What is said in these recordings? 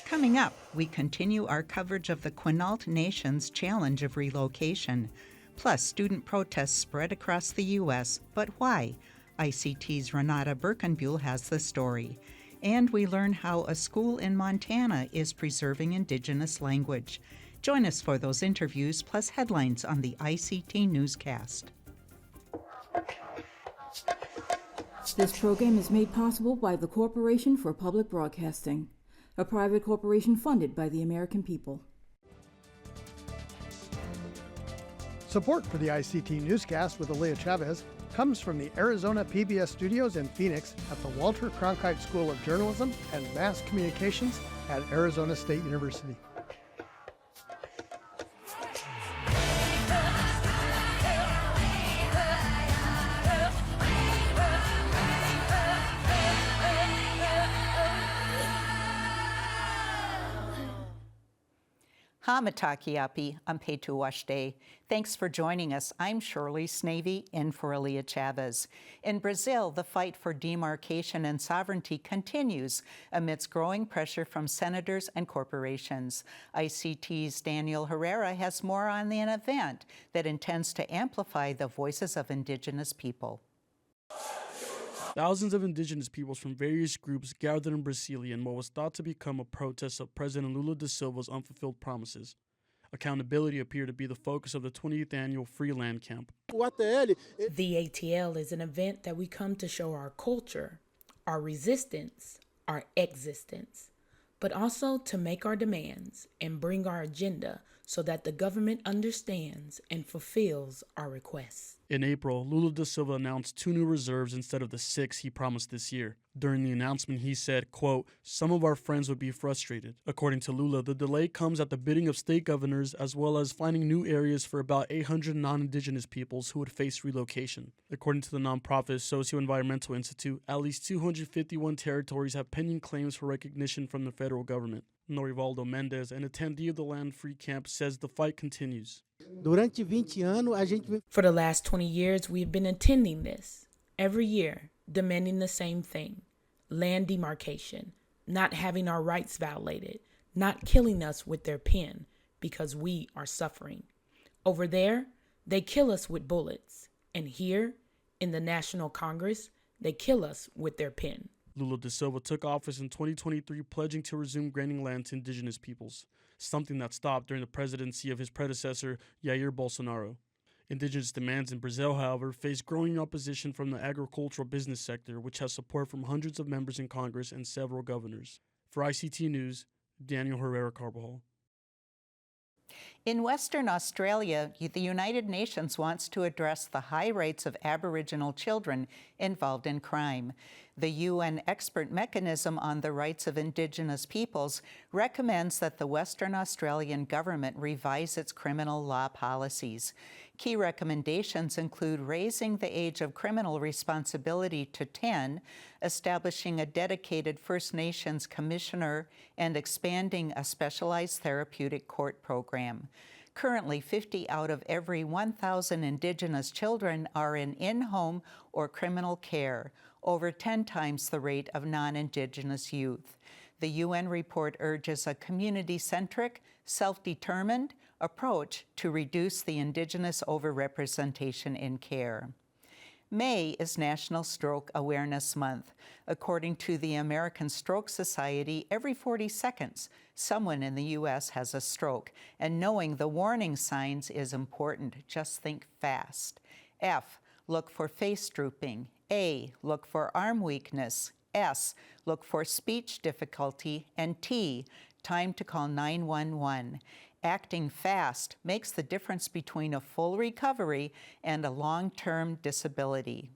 Coming up, we continue our coverage of the Quinault Nation's challenge of relocation. Plus, student protests spread across the U.S., but why? ICT's Renata Birkenbuhl has the story. And we learn how a school in Montana is preserving Indigenous language. Join us for those interviews, plus headlines on the ICT Newscast. This program is made possible by the Corporation for Public Broadcasting, a private corporation funded by the American people. Support for the ICT Newscast with Aaliyah Chavez comes from the Arizona PBS studios in Phoenix at the Walter Cronkite School of Journalism and Mass Communications at Arizona State University. Hamatakiapi, Ampetuwashte. Thanks for joining us. I'm Shirley Snavy, in for Aaliyah Chavez. In Brazil, the fight for demarcation and sovereignty continues amidst growing pressure from senators and corporations. ICT's Daniel Herrera has more on an event that intends to amplify the voices of Indigenous people. Thousands of Indigenous peoples from various groups gathered in Brasilia in what was thought to become a protest of President Lula da Silva's unfulfilled promises. Accountability appeared to be the focus of the 20th annual Free Land Camp. The ATL is an event that we come to show our culture, our resistance, our existence, but also to make our demands and bring our agenda so that the government understands and fulfills our requests. In April, Lula da Silva announced 2 new reserves instead of the 6 he promised this year. During the announcement, he said, quote, "Some of our friends would be frustrated." According to Lula, the delay comes at the bidding of state governors as well as finding new areas for about 800 non-Indigenous peoples who would face relocation. According to the nonprofit Socio-Environmental Institute, at least 251 territories have pending claims for recognition from the federal government. Norivaldo Mendes, an attendee of the Land Free Camp, says the fight continues. For the last 20 years, we've been attending this every year, demanding the same thing: land demarcation, not having our rights violated, not killing us with their pen because we are suffering. Over there, they kill us with bullets, and here, in the National Congress, they kill us with their pen. Lula da Silva took office in 2023, pledging to resume granting land to Indigenous peoples, something that stopped during the presidency of his predecessor, Jair Bolsonaro. Indigenous demands in Brazil, however, face growing opposition from the agricultural business sector, which has support from hundreds of members in Congress and several governors. For ICT News, Daniel Herrera Carbajal. In Western Australia, the United Nations wants to address the high rates of Aboriginal children involved in crime. The UN Expert Mechanism on the Rights of Indigenous Peoples recommends that the Western Australian government revise its criminal law policies. Key recommendations include raising the age of criminal responsibility to 10, establishing a dedicated First Nations commissioner, and expanding a specialized therapeutic court program. Currently, 50 out of every 1,000 Indigenous children are in in-home or criminal care, over 10 times the rate of non-Indigenous youth. The UN report urges a community-centric, self-determined approach to reduce the Indigenous overrepresentation in care. May is National Stroke Awareness Month. According to the American Stroke Society, every 40 seconds, someone in the U.S. has a stroke, and knowing the warning signs is important. Just think fast. F, look for face drooping. A, look for arm weakness. S, look for speech difficulty. And T, time to call 911. Acting fast makes the difference between a full recovery and a long-term disability.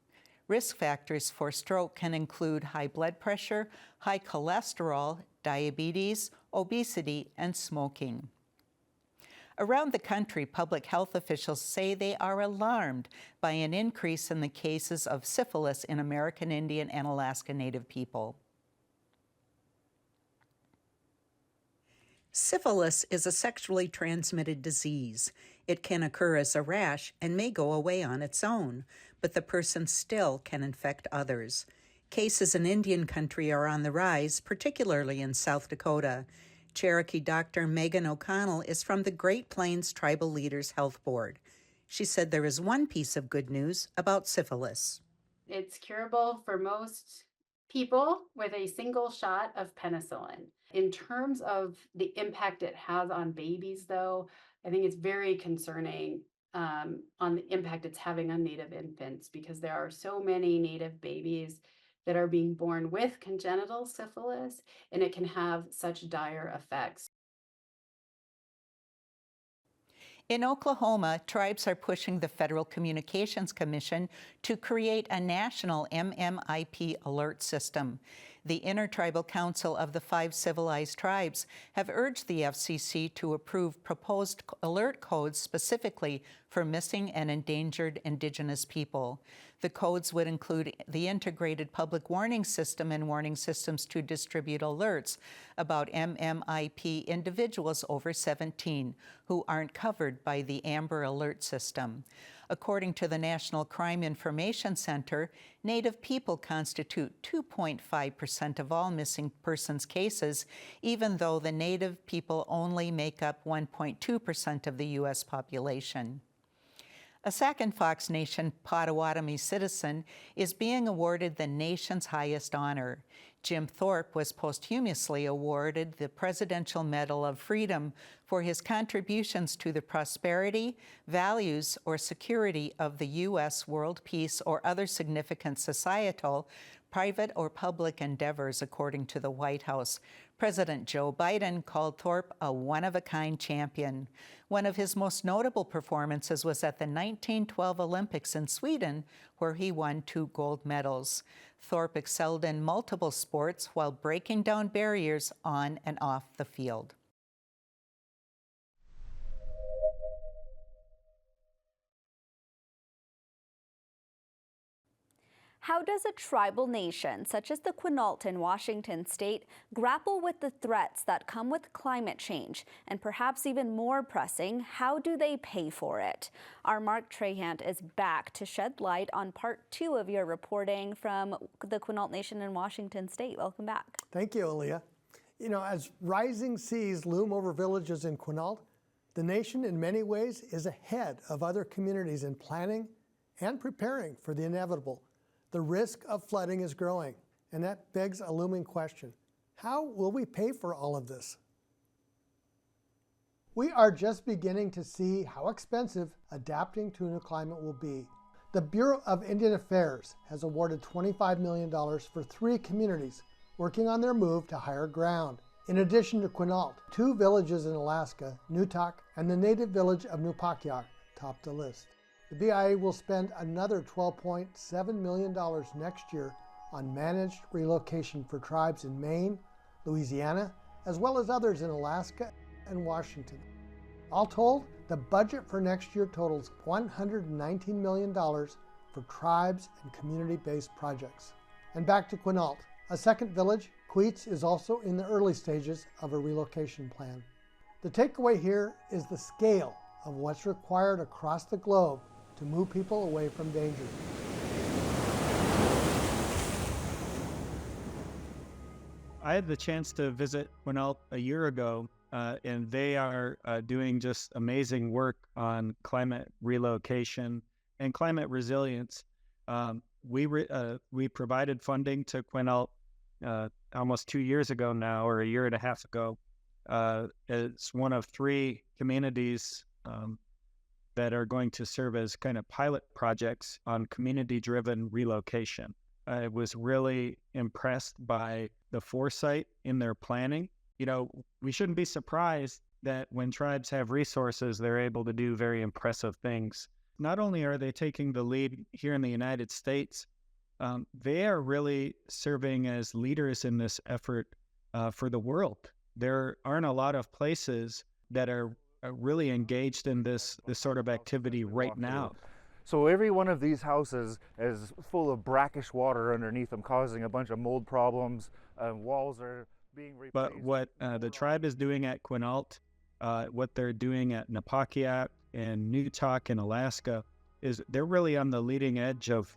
Risk factors for stroke can include high blood pressure, high cholesterol, diabetes, obesity, and smoking. Around the country, public health officials say they are alarmed by an increase in the cases of syphilis in American Indian and Alaska Native people. Syphilis is a sexually transmitted disease. It can occur as a rash and may go away on its own, but the person still can infect others. Cases in Indian country are on the rise, particularly in South Dakota. Cherokee Dr. Megan O'Connell is from the Great Plains Tribal Leaders Health Board. She said there is one piece of good news about syphilis. It's curable for most people with a single shot of penicillin. In terms of the impact it has on babies, though, I think it's very concerning on the impact it's having on Native infants, because there are so many Native babies that are being born with congenital syphilis, and it can have such dire effects. In Oklahoma, tribes are pushing the Federal Communications Commission to create a national MMIP alert system. The Intertribal Council of the 5 Civilized Tribes have urged the FCC to approve proposed alert codes specifically for missing and endangered Indigenous people. The codes would include the integrated public warning system and warning systems to distribute alerts about MMIP individuals over 17 who aren't covered by the Amber Alert system. According to the National Crime Information Center, Native people constitute 2.5% of all missing persons cases, even though the Native people only make up 1.2% of the U.S. population. A second Fox Nation Potawatomi citizen is being awarded the nation's highest honor. Jim Thorpe was posthumously awarded the Presidential Medal of Freedom for his contributions to the prosperity, values, or security of the U.S., world peace, or other significant societal, private or public endeavors, according to the White House. President Joe Biden called Thorpe a one-of-a-kind champion. One of his most notable performances was at the 1912 Olympics in Sweden, where he won 2 gold medals. Thorpe excelled in multiple sports while breaking down barriers on and off the field. How does a tribal nation, such as the Quinault in Washington state, grapple with the threats that come with climate change? And perhaps even more pressing, how do they pay for it? Our Mark Trahant is back to shed light on part 2 of your reporting from the Quinault Nation in Washington state. Welcome back. Thank you, Aaliyah. You know, as rising seas loom over villages in Quinault, the nation in many ways is ahead of other communities in planning and preparing for the inevitable. The risk of flooding is growing, and that begs a looming question. How will we pay for all of this? We are just beginning to see how expensive adapting to a new climate will be. The Bureau of Indian Affairs has awarded $25 million for 3 communities working on their move to higher ground. In addition to Quinault, 2 villages in Alaska, Newtok and the native village of Nupakiak, top the list. The BIA will spend another $12.7 million next year on managed relocation for tribes in Maine, Louisiana, as well as others in Alaska and Washington. All told, the budget for next year totals $119 million for tribes and community-based projects. And back to Quinault. A second village, Queets, is also in the early stages of a relocation plan. The takeaway here is the scale of what's required across the globe to move people away from danger. I had the chance to visit Quinault a year ago, and they are doing just amazing work on climate relocation and climate resilience. We provided funding to Quinault almost 2 years ago now, or a year and a half ago. It's one of 3 communities that are going to serve as kind of pilot projects on community-driven relocation. I was really impressed by the foresight in their planning. You know, we shouldn't be surprised that when tribes have resources, they're able to do very impressive things. Not only are they taking the lead here in the United States, they are really serving as leaders in this effort for the world. There aren't a lot of places that are really engaged in this sort of activity right now. So every one of these houses is full of brackish water underneath them, causing a bunch of mold problems. Walls are being replaced. But what the tribe is doing at Quinault, what they're doing at Nupakiak and Newtok in Alaska, is they're really on the leading edge of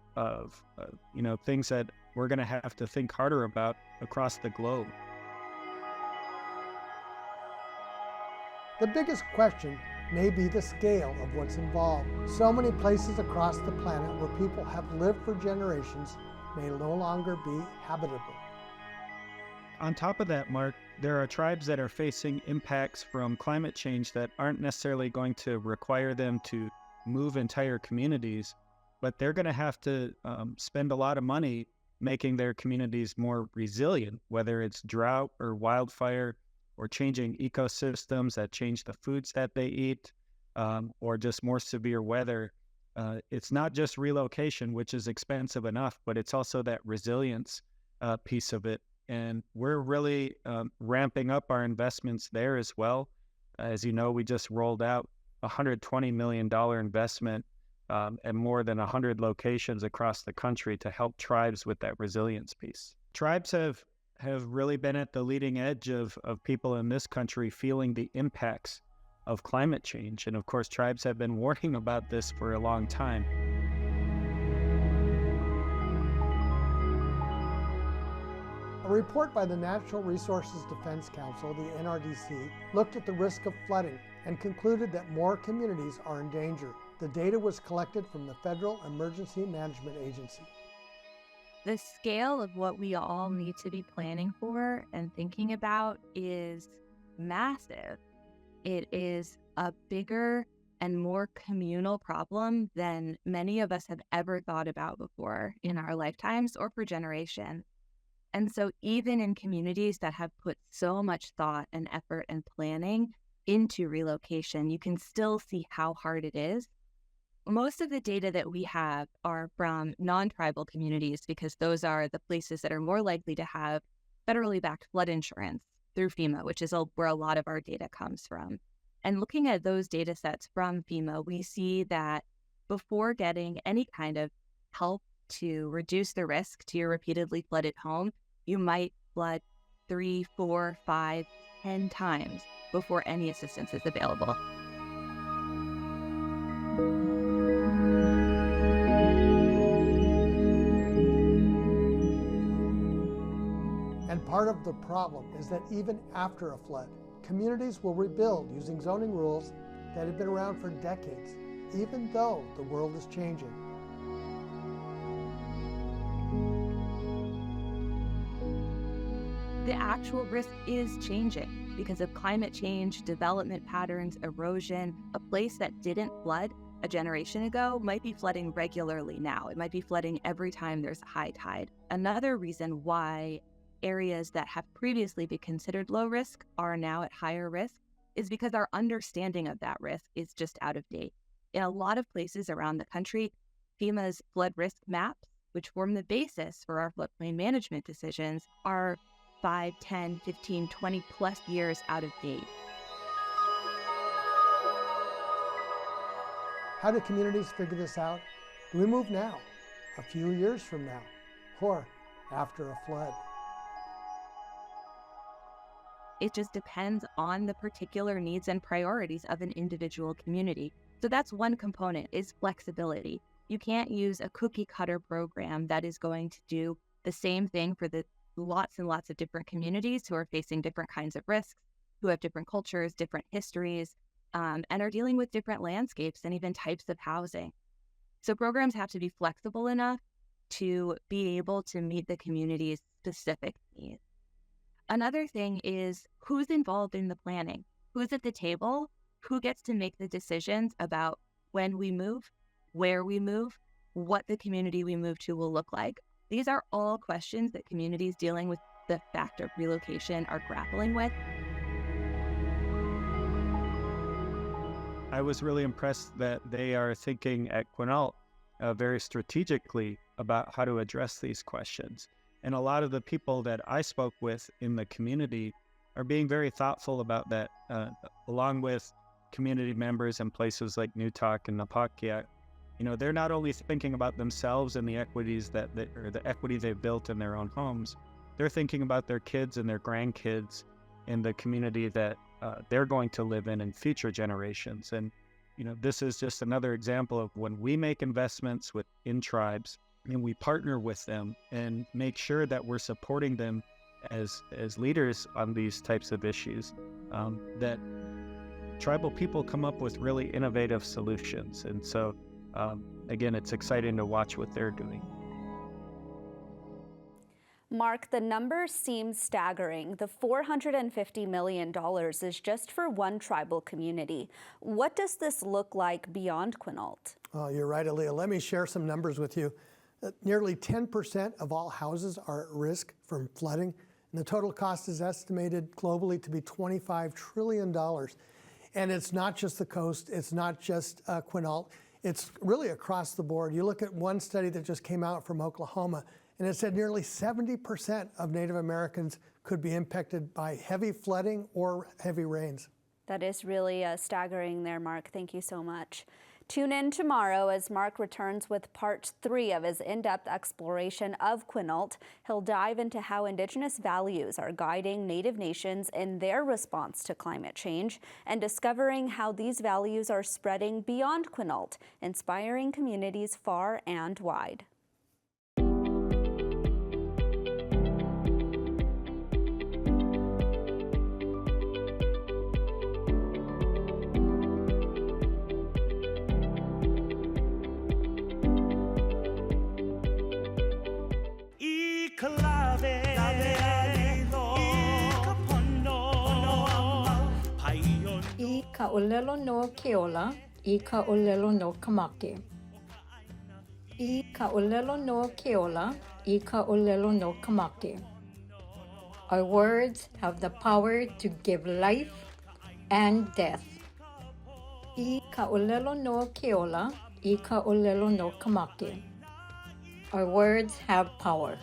things that we're going to have to think harder about across the globe. The biggest question may be the scale of what's involved. So many places across the planet where people have lived for generations may no longer be habitable. On top of that, Mark, there are tribes that are facing impacts from climate change that aren't necessarily going to require them to move entire communities, but they're going to have to spend a lot of money making their communities more resilient, whether it's drought or wildfire or changing ecosystems that change the foods that they eat, or just more severe weather. It's not just relocation, which is expensive enough, but it's also that resilience piece of it. And we're really ramping up our investments there as well. As you know, we just rolled out a $120 million investment at more than 100 locations across the country to help tribes with that resilience piece. Tribes have really been at the leading edge of people in this country feeling the impacts of climate change. And of course, tribes have been warning about this for a long time. A report by the Natural Resources Defense Council, the NRDC, looked at the risk of flooding and concluded that more communities are in danger. The data was collected from the Federal Emergency Management Agency. The scale of what we all need to be planning for and thinking about is massive. It is a bigger and more communal problem than many of us have ever thought about before in our lifetimes or for generations. And so even in communities that have put so much thought and effort and planning into relocation, you can still see how hard it is. Most of the data that we have are from non-tribal communities because those are the places that are more likely to have federally backed flood insurance through FEMA, which is where a lot of our data comes from. And looking at those data sets from FEMA, we see that before getting any kind of help to reduce the risk to your repeatedly flooded home, you might flood 3, 4, 5, 10 times before any assistance is available. And part of the problem is that even after a flood, communities will rebuild using zoning rules that have been around for decades, even though the world is changing. The actual risk is changing because of climate change, development patterns, erosion. A place that didn't flood a generation ago might be flooding regularly now. It might be flooding every time there's a high tide. Another reason why areas that have previously been considered low risk are now at higher risk is because our understanding of that risk is just out of date. In a lot of places around the country, FEMA's flood risk maps, which form the basis for our floodplain management decisions, are 5, 10, 15, 20 plus years out of date. How do communities figure this out? Do we move now, a few years from now, or after a flood? It just depends on the particular needs and priorities of an individual community. So that's one component, is flexibility. You can't use a cookie cutter program that is going to do the same thing for the lots and lots of different communities who are facing different kinds of risks, who have different cultures, different histories, and are dealing with different landscapes and even types of housing. So programs have to be flexible enough to be able to meet the community's specific needs. Another thing is who's involved in the planning, who's at the table, who gets to make the decisions about when we move, where we move, what the community we move to will look like. These are all questions that communities dealing with the fact of relocation are grappling with. I was really impressed that they are thinking at Quinault very strategically about how to address these questions. And a lot of the people that I spoke with in the community are being very thoughtful about that, along with community members in places like Newtok and Napakiak. You know, they're not only thinking about themselves and the equities or the equity they've built in their own homes, they're thinking about their kids and their grandkids and the community that they're going to live in future generations. And, you know, this is just another example of when we make investments in tribes, and we partner with them and make sure that we're supporting them as leaders on these types of issues, that tribal people come up with really innovative solutions. And so, again, it's exciting to watch what they're doing. Mark, the number seems staggering. The $450 million is just for one tribal community. What does this look like beyond Quinault? Oh, you're right, Aaliyah. Let me share some numbers with you. Nearly 10% of all houses are at risk from flooding, and the total cost is estimated globally to be $25 trillion. And it's not just the coast, it's not just Quinault, it's really across the board. You look at one study that just came out from Oklahoma, and it said nearly 70% of Native Americans could be impacted by heavy flooding or heavy rains. That is really staggering there, Mark. Thank you so much. Tune in tomorrow as Mark returns with part 3 of his in-depth exploration of Quinault. He'll dive into how Indigenous values are guiding Native nations in their response to climate change and discovering how these values are spreading beyond Quinault, inspiring communities far and wide. I ka'olelo no keola, I ka'olelo no kamake. I ka'olelo no keola, I ka'olelo no kamake. Our words have the power to give life and death. I ka'olelo no keola, I ka'olelo no kamake. Our words have power.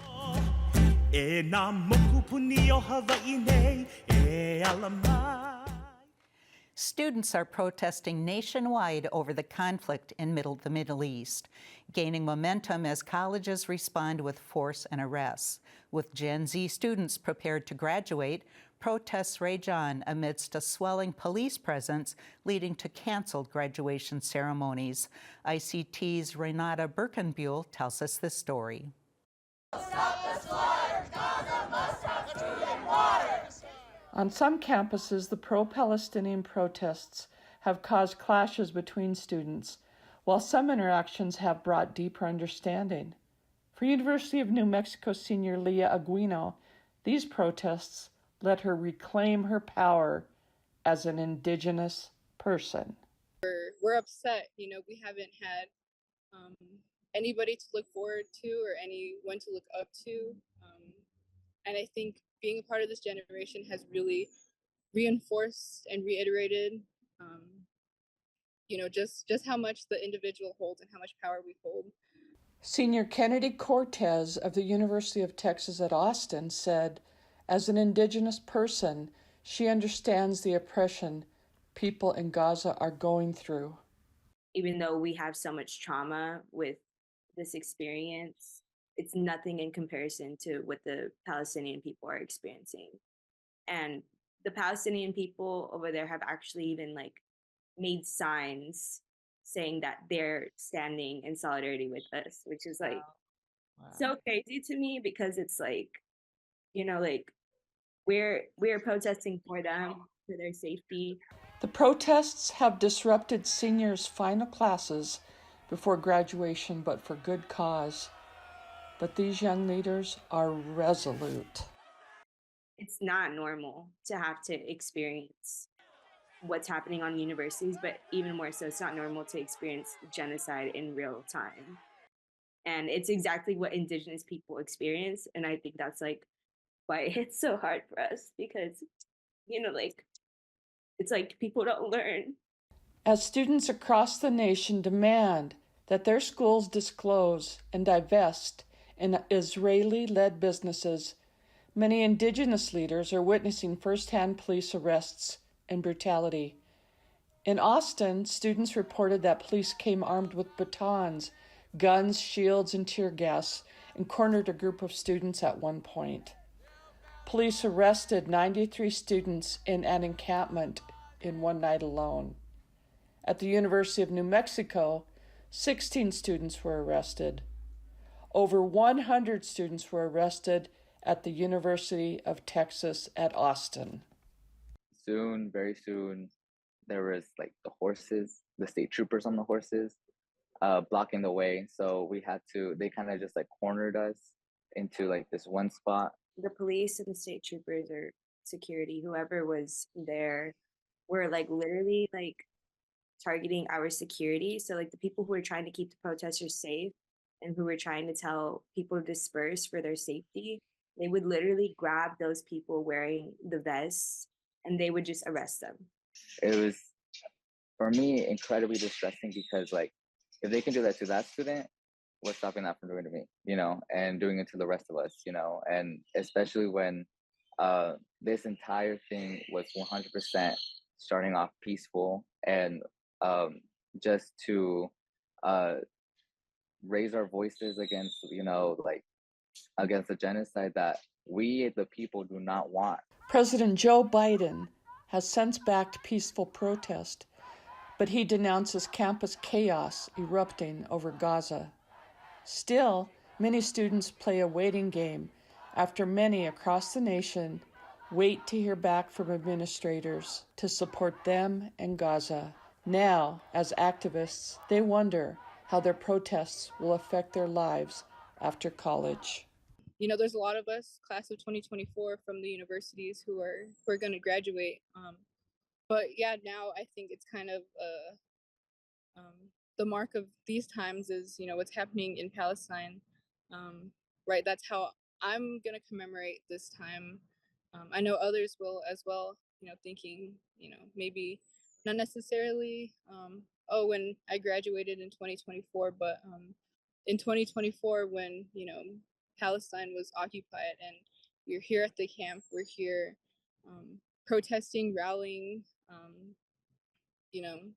Students are protesting nationwide over the conflict in the Middle East, gaining momentum as colleges respond with force and arrests. With Gen Z students prepared to graduate, protests rage on amidst a swelling police presence leading to canceled graduation ceremonies. ICT's Renata Birkenbuhl tells us this story. Stop the slaughter! Gaza must have food and water! On some campuses, the pro-Palestinian protests have caused clashes between students, while some interactions have brought deeper understanding. For University of New Mexico senior Leah Aguino, these protests let her reclaim her power as an Indigenous person. We're upset, we haven't had anybody to look forward to or anyone to look up to. And I think being a part of this generation has really reinforced and reiterated, just how much the individual holds and how much power we hold. Senior Kennedy Cortez of the University of Texas at Austin said, as an Indigenous person, she understands the oppression people in Gaza are going through. Even though we have so much trauma with this experience, it's nothing in comparison to what the Palestinian people are experiencing. And the Palestinian people over there have actually even made signs saying that they're standing in solidarity with us, which is so crazy to me, because it's we're protesting for them, for their safety. The protests have disrupted seniors' final classes before graduation, but for good cause. But these young leaders are resolute. It's not normal to have to experience what's happening on universities, but even more so, it's not normal to experience genocide in real time. And it's exactly what Indigenous people experience. And I think that's why it hits so hard for us, because, it's people don't learn. As students across the nation demand that their schools disclose and divest in Israeli-led businesses, many Indigenous leaders are witnessing firsthand police arrests and brutality. In Austin, students reported that police came armed with batons, guns, shields, and tear gas, and cornered a group of students at one point. Police arrested 93 students in an encampment in one night alone. At the University of New Mexico, 16 students were arrested. Over 100 students were arrested at the University of Texas at Austin. Soon, very soon, there was like the horses, the state troopers on the horses, blocking the way. So they kind of just like cornered us into like this one spot. The police and the state troopers or security, whoever was there, were like literally like targeting our security. So like the people who were trying to keep the protesters safe and who were trying to tell people to disperse for their safety, they would literally grab those people wearing the vests and they would just arrest them. It was, for me, incredibly distressing because like, if they can do that to that student, what's stopping that from doing it to me, and doing it to the rest of us, and especially when this entire thing was 100% starting off peaceful and just to raise our voices against, against the genocide that we, the people, do not want. President Joe Biden has since backed peaceful protest, but he denounces campus chaos erupting over Gaza. Still, many students play a waiting game after many across the nation wait to hear back from administrators to support them and Gaza. Now, as activists, they wonder how their protests will affect their lives after college. There's a lot of us, class of 2024, from the universities who are going to graduate. But yeah, now I think it's kind of the mark of these times is, what's happening in Palestine, right? That's how I'm going to commemorate this time. I know others will as well, thinking, maybe not necessarily, when I graduated in 2024, but in 2024 when, Palestine was occupied and we're here at the camp, we're here protesting, rallying,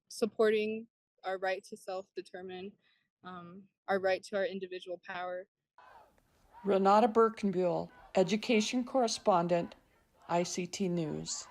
supporting our right to self-determine, our right to our individual power. Renata Birkenbuhl, education correspondent, ICT News.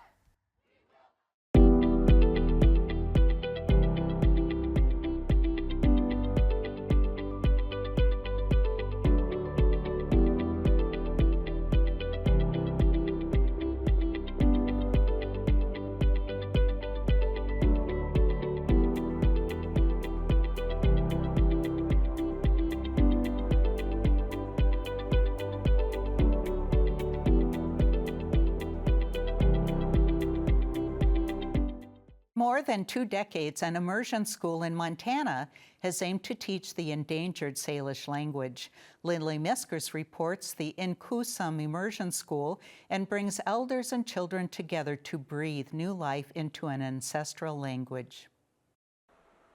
More than 2 decades, an immersion school in Montana has aimed to teach the endangered Salish language. Lindley Miskers reports the Inkusum Immersion School and brings elders and children together to breathe new life into an ancestral language.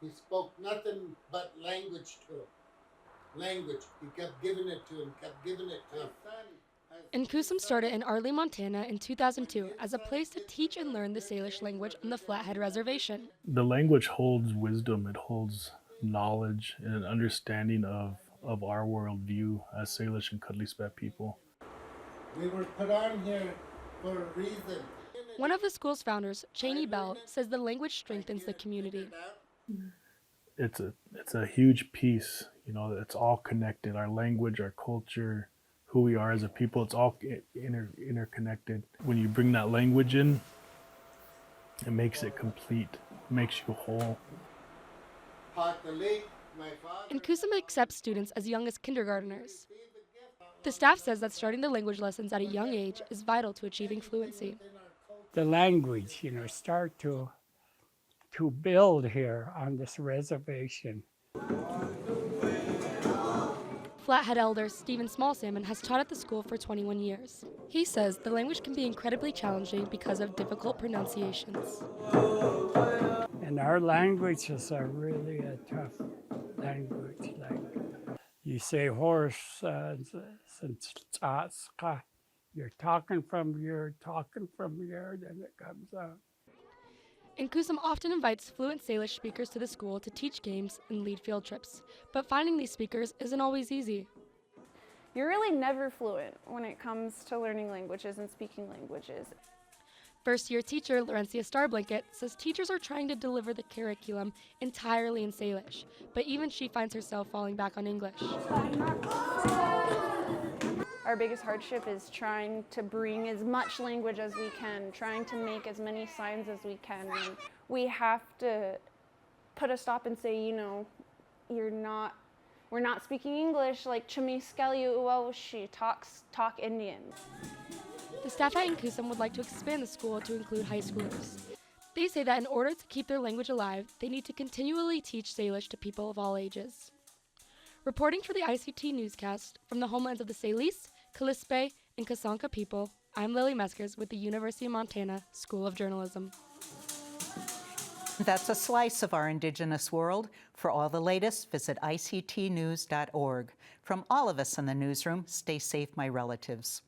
He spoke nothing but language to him. Language. He kept giving it to him, kept giving it to him. Inkusum started in Arley, Montana in 2002 as a place to teach and learn the Salish language on the Flathead Reservation. The language holds wisdom, it holds knowledge and an understanding of our worldview as Salish and Kudlispat people. We were put on here for a reason. One of the school's founders, Cheney Bell, says the language strengthens the community. It's a huge piece, it's all connected. Our language, our culture, who we are as a people, it's all interconnected. When you bring that language in, it makes it complete, it makes you whole. Inkusum accepts students as young as kindergartners. The staff says that starting the language lessons at a young age is vital to achieving fluency. The language, start to build here on this reservation. Flathead elder Stephen Smallsalmon has taught at the school for 21 years. He says the language can be incredibly challenging because of difficult pronunciations. And our language is really a tough language. Like you say horse, you're talking from here, then it comes out. Inkusum often invites fluent Salish speakers to the school to teach games and lead field trips, but finding these speakers isn't always easy. You're really never fluent when it comes to learning languages and speaking languages. First-year teacher Laurencia Starblanket says teachers are trying to deliver the curriculum entirely in Salish, but even she finds herself falling back on English. Our biggest hardship is trying to bring as much language as we can, trying to make as many signs as we can. And we have to put a stop and say, you know, we're not speaking English, like Chamiskeli Uwashi, talk Indian. The staff at Inkusum would like to expand the school to include high schoolers. They say that in order to keep their language alive, they need to continually teach Salish to people of all ages. Reporting for the ICT Newscast from the homelands of the Salis, Kalispé, and Kasanka people, I'm Lily Meskers with the University of Montana School of Journalism. That's a slice of our Indigenous world. For all the latest, visit ictnews.org. From all of us in the newsroom, stay safe, my relatives.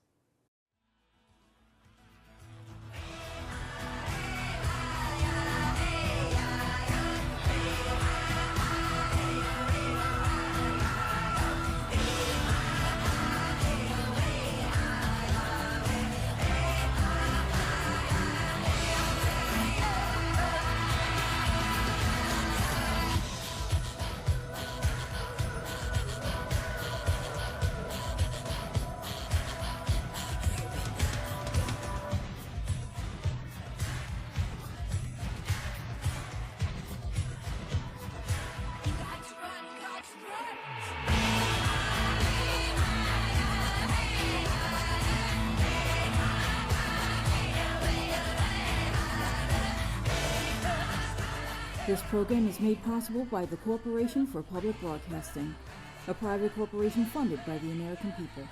This program is made possible by the Corporation for Public Broadcasting, a private corporation funded by the American people.